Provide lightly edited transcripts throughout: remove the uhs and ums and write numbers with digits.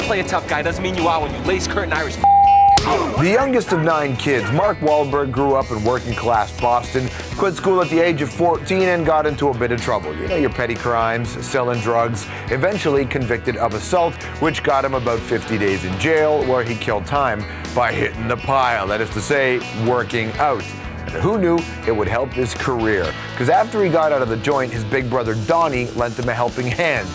play a tough guy doesn't mean you are when you lace curtain Irish. The youngest of 9 kids, Mark Wahlberg grew up in working-class Boston, quit school at the age of 14 and got into a bit of trouble. You know, your petty crimes, selling drugs, eventually convicted of assault, which got him about 50 days in jail, where he killed time by hitting the pile, that is to say, working out. And who knew it would help his career? Because after he got out of the joint, his big brother Donnie lent him a helping hand.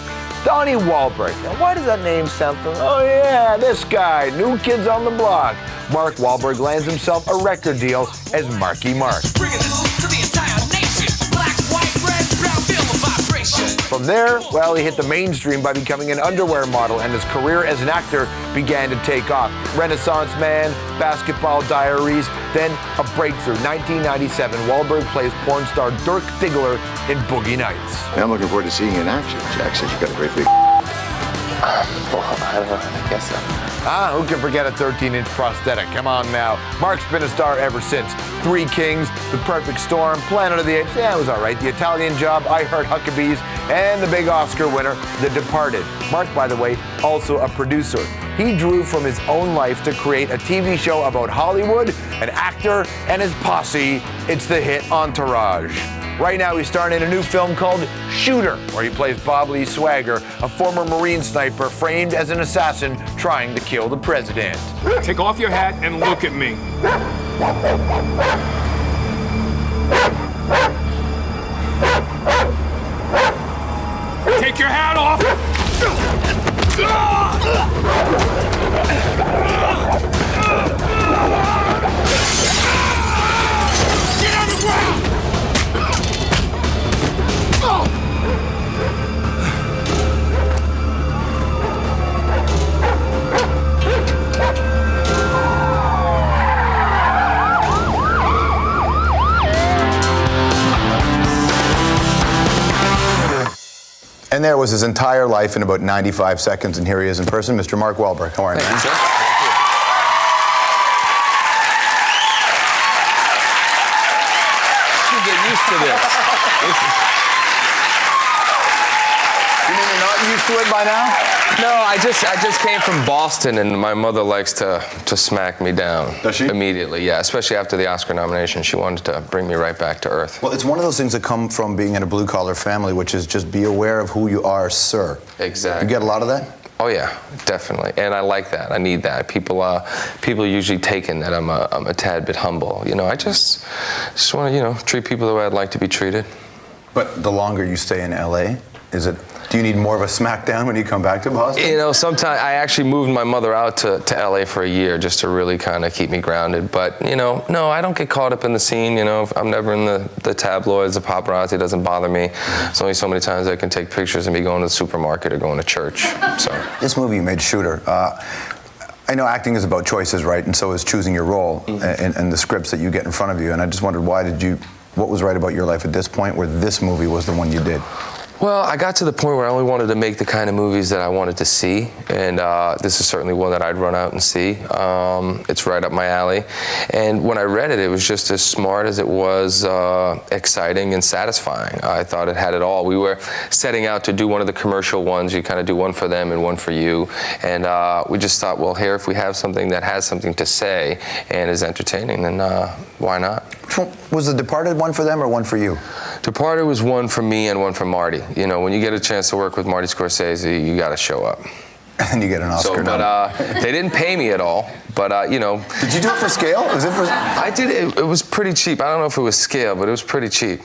Donnie Wahlberg. Now, why does that name sound familiar? Oh, yeah, this guy, New Kids on the Block. Mark Wahlberg lands himself a record deal as Marky Mark. Bringing this to the entire nation. Black, white, red, brown, feel the vibration. From there, well, he hit the mainstream by becoming an underwear model, and his career as an actor began to take off. Renaissance Man, Basketball Diaries, then a breakthrough. 1997, Wahlberg plays porn star Dirk Diggler in Boogie Nights. I'm looking forward to seeing you in action. Jack says you've got a great big... Well, I don't know. I guess so. Who can forget a 13-inch prosthetic? Come on now. Mark's been a star ever since. 3 Kings, The Perfect Storm, Planet of the Apes, yeah, it was all right. The Italian Job, I Heart Huckabees, and the big Oscar winner, The Departed. Mark, by the way, also a producer. He drew from his own life to create a TV show about Hollywood, an actor, and his posse. It's the hit Entourage. Right now, he's starring in a new film called Shooter, where he plays Bob Lee Swagger, a former Marine sniper framed as an assassin trying to kill the president. Take off your hat and look at me. Take your hat off! Get on the ground! And there was his entire life in about 95 seconds, and here he is in person, Mr. Mark Wahlberg. How are you, man? Thank you, sir. You get used to this. You mean you're not used to it by now? No, I just came from Boston, and my mother likes to smack me down. Does she? Immediately, yeah. Especially after the Oscar nomination, she wanted to bring me right back to earth. Well, it's one of those things that come from being in a blue-collar family, which is just be aware of who you are, sir. Exactly. You get a lot of that? Oh yeah, definitely, and I like that. I need that. People are usually taken that I'm a tad bit humble. You know, I just want to treat people the way I'd like to be treated. But the longer you stay in LA, do you need more of a smackdown when you come back to Boston? You know, sometimes I actually moved my mother out to LA for a year just to really kind of keep me grounded. But, no, I don't get caught up in the scene, I'm never in the tabloids, the paparazzi doesn't bother me. There's only so many times I can take pictures and be going to the supermarket or going to church, so. This movie you made, Shooter, I know acting is about choices, right? And so is choosing your role and the scripts that you get in front of you. And I just wondered, what was right about your life at this point where this movie was the one you did? Well, I got to the point where I only wanted to make the kind of movies that I wanted to see, and this is certainly one that I'd run out and see. It's right up my alley. And when I read it, it was just as smart as it was exciting and satisfying. I thought it had it all. We were setting out to do one of the commercial ones. You kind of do one for them and one for you. And we just thought, well, here, if we have something that has something to say and is entertaining, then why not? Was The Departed one for them or one for you? Departed was one for me and one for Marty. When you get a chance to work with Marty Scorsese, you got to show up. And you get an Oscar. But they didn't pay me at all. But Did you do it for scale? Was it for? I did. It was pretty cheap. I don't know if it was scale, but it was pretty cheap.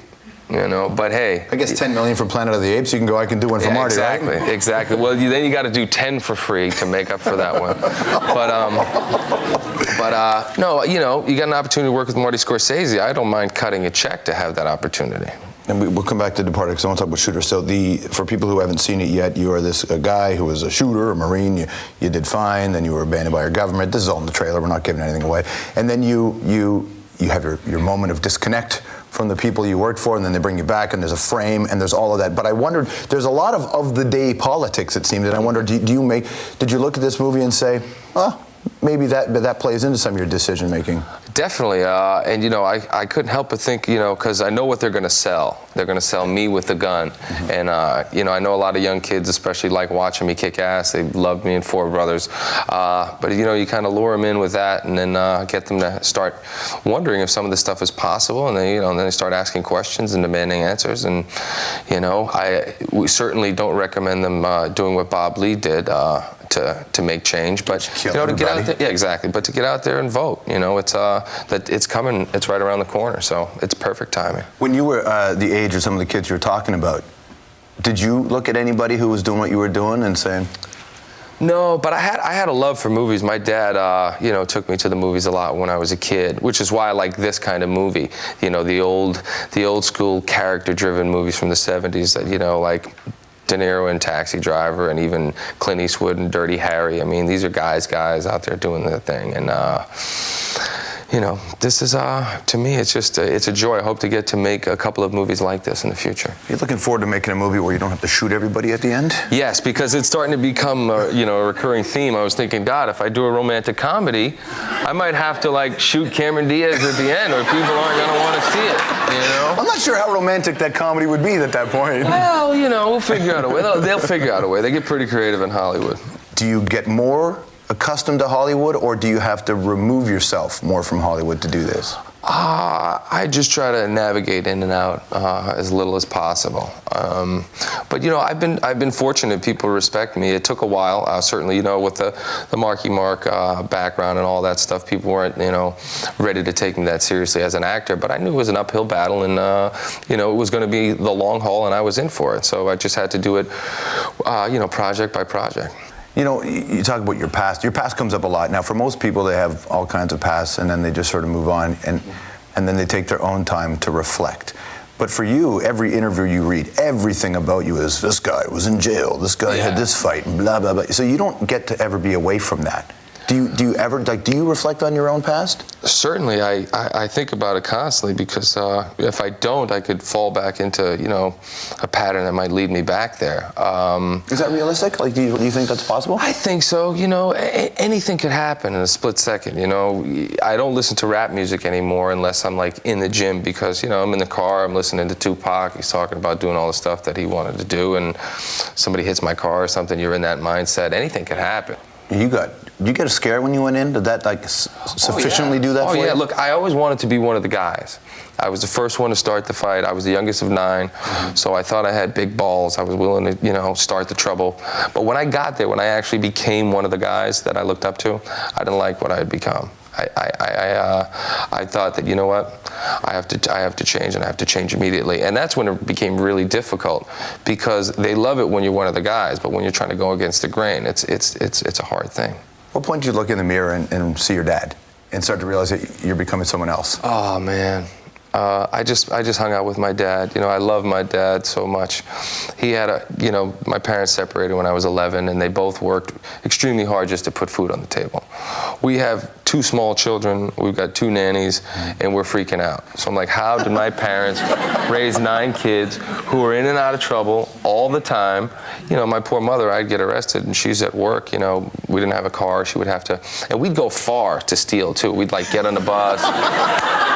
But hey. I guess $10 million for Planet of the Apes. You can go. I can do one for Marty, exactly, right? Exactly. Well, then you got to do 10 for free to make up for that one. But no, you got an opportunity to work with Marty Scorsese. I don't mind cutting a check to have that opportunity. And we'll come back to Departed because I want to talk about Shooter. So for people who haven't seen it yet, you are a guy who was a shooter, a Marine. You did fine. Then you were abandoned by your government. This is all in the trailer. We're not giving anything away. And then you have your moment of disconnect from the people you worked for, and then they bring you back, and there's a frame, and there's all of that. But I wondered, there's a lot of the day politics, it seemed, and I wondered, did you look at this movie and say, maybe that plays into some of your decision making. Definitely, and you know, I couldn't help but think, you know, because I know what they're going to sell. They're going to sell me with the gun, and you know, I know a lot of young kids, especially, like watching me kick ass. They love me in Four Brothers, but you know, you kind of lure them in with that, and then get them to start wondering if some of this stuff is possible, and then you know, and then they start asking questions and demanding answers, and you know, we certainly don't recommend them doing what Bob Lee did. To make change, but you know, to get out there, yeah, exactly. But to get out there and vote, you know, it's that it's coming, it's right around the corner, so it's perfect timing. When you were the age of some of the kids you were talking about, did you look at anybody who was doing what you were doing and saying? No, but I had a love for movies. My dad, you know, took me to the movies a lot when I was a kid, which is why I like this kind of movie. You know, the old school character-driven movies from the '70s that, you know, like De Niro in Taxi Driver, and even Clint Eastwood and Dirty Harry. I mean, these are guys out there doing their thing, and you know, this is to me, it's just it's a joy. I hope to get to make a couple of movies like this in the future. You're looking forward to making a movie where you don't have to shoot everybody at the end? Yes, because it's starting to become you know, a recurring theme. I was thinking, God, if I do a romantic comedy, I might have to like shoot Cameron Diaz at the end, or people aren't going to want to see it. You know? I'm not sure how romantic that comedy would be at that point. Well, you know, we'll figure out a way. They'll figure out a way. They get pretty creative in Hollywood. Do you get more accustomed to Hollywood, or do you have to remove yourself more from Hollywood to do this? I just try to navigate in and out as little as possible. But you know, I've been fortunate. People respect me. It took a while, certainly. You know, with the Marky Mark background and all that stuff, people weren't, you know, ready to take me that seriously as an actor. But I knew it was an uphill battle, and you know, it was going to be the long haul, and I was in for it. So I just had to do it, you know, project by project. You know, you talk about your past. Your past comes up a lot. Now, for most people, they have all kinds of pasts, and then they just sort of move on, and then they take their own time to reflect. But for you, every interview you read, everything about you is, this guy was in jail, this guy had this fight, and blah, blah, blah. So you don't get to ever be away from that. Do you ever, like, do you reflect on your own past? Certainly, I think about it constantly, because if I don't, I could fall back into, you know, a pattern that might lead me back there. Is that realistic? Like, do you think that's possible? I think so. You know, anything could happen in a split second. You know, I don't listen to rap music anymore unless I'm like in the gym, because, you know, I'm in the car, I'm listening to Tupac, he's talking about doing all the stuff that he wanted to do, and somebody hits my car or something, you're in that mindset. Anything could happen. Did you get scared when you went in? Did that like sufficiently do that for you? Oh yeah, look, I always wanted to be one of the guys. I was the first one to start the fight. I was the youngest of 9, so I thought I had big balls. I was willing to, you know, start the trouble. But when I got there, when I actually became one of the guys that I looked up to, I didn't like what I had become. I thought that, you know what, I have to change, and I have to change immediately. And that's when it became really difficult, because they love it when you're one of the guys, but when you're trying to go against the grain, it's a hard thing. What point did you look in the mirror and see your dad and start to realize that you're becoming someone else? Oh man. I just hung out with my dad. You know, I love my dad so much. He had you know, my parents separated when I was 11, and they both worked extremely hard just to put food on the table. We have 2 small children, we've got 2 nannies, and we're freaking out. So I'm like, how did my parents raise 9 kids who are in and out of trouble all the time? You know, my poor mother, I'd get arrested, and she's at work, you know, we didn't have a car, she would have to, and we'd go far to steal too. We'd like get on the bus.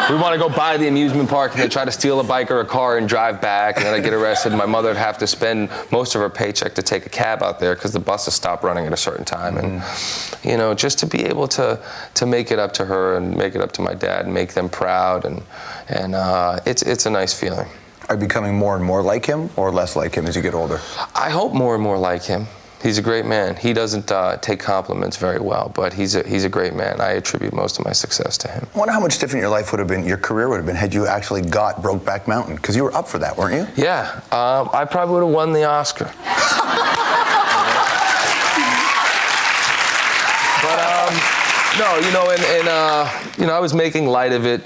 We want to go by the amusement park, and then try to steal a bike or a car and drive back, and then I'd get arrested, and my mother would have to spend most of her paycheck to take a cab out there because the buses stopped running at a certain time. And, you know, just to be able to make it up to her and make it up to my dad and make them proud, and it's a nice feeling. Are you becoming more and more like him, or less like him as you get older? I hope more and more like him. He's a great man. He doesn't take compliments very well, but he's a great man. I attribute most of my success to him. I wonder how much different your life would have been, your career would have been, had you actually got Brokeback Mountain, because you were up for that, weren't you? Yeah, I probably would have won the Oscar. But no, you know, and you know, I was making light of it.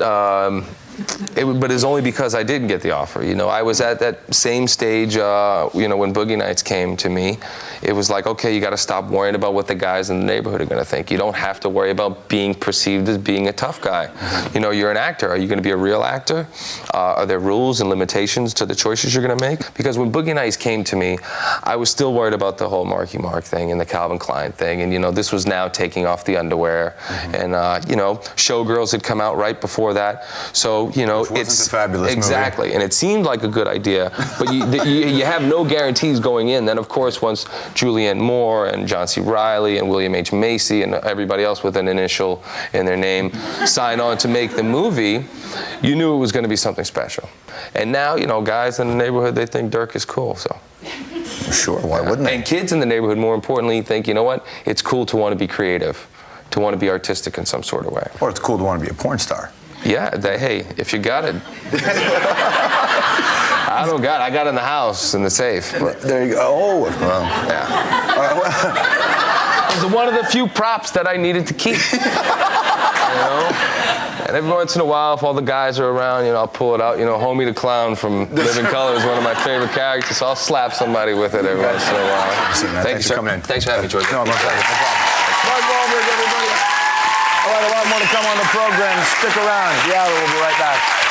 But it's only because I didn't get the offer. You know, I was at that same stage, you know, when Boogie Nights came to me. It was like, okay, you got to stop worrying about what the guys in the neighborhood are going to think. You don't have to worry about being perceived as being a tough guy. You know, you're an actor. Are you going to be a real actor? Are there rules and limitations to the choices you're going to make? Because when Boogie Nights came to me, I was still worried about the whole Marky Mark thing and the Calvin Klein thing. And, you know, this was now taking off the underwear. And, you know, Showgirls had come out right before that. So, you know, It's a fabulous exactly, movie. and it seemed like a good idea, but you have no guarantees going in. Then, of course, once Julianne Moore and John C. Reilly and William H. Macy and everybody else with an initial in their name signed on to make the movie, you knew it was going to be something special. And now, you know, guys in the neighborhood, they think Dirk is cool, so. Sure, why wouldn't they? And kids in the neighborhood, more importantly, think, you know what, it's cool to want to be creative, to want to be artistic in some sort of way. Or it's cool to want to be a porn star. Yeah, hey, if you got it. I don't got it. I got it in the house, in the safe. But, There you go. Oh, well. yeah. It was one of the few props that I needed to keep. You know? And every once in a while, if all the guys are around, you know, I'll pull it out. You know, Homie the Clown from Living Color is one of my favorite characters, so I'll slap somebody with it every once in a while. Thanks for coming in. Thanks for having me, George. No, my pleasure. No problem. Mark Wahlberg, everybody. All right, a lot more to come on the program. Stick around. Yeah, we'll be right back.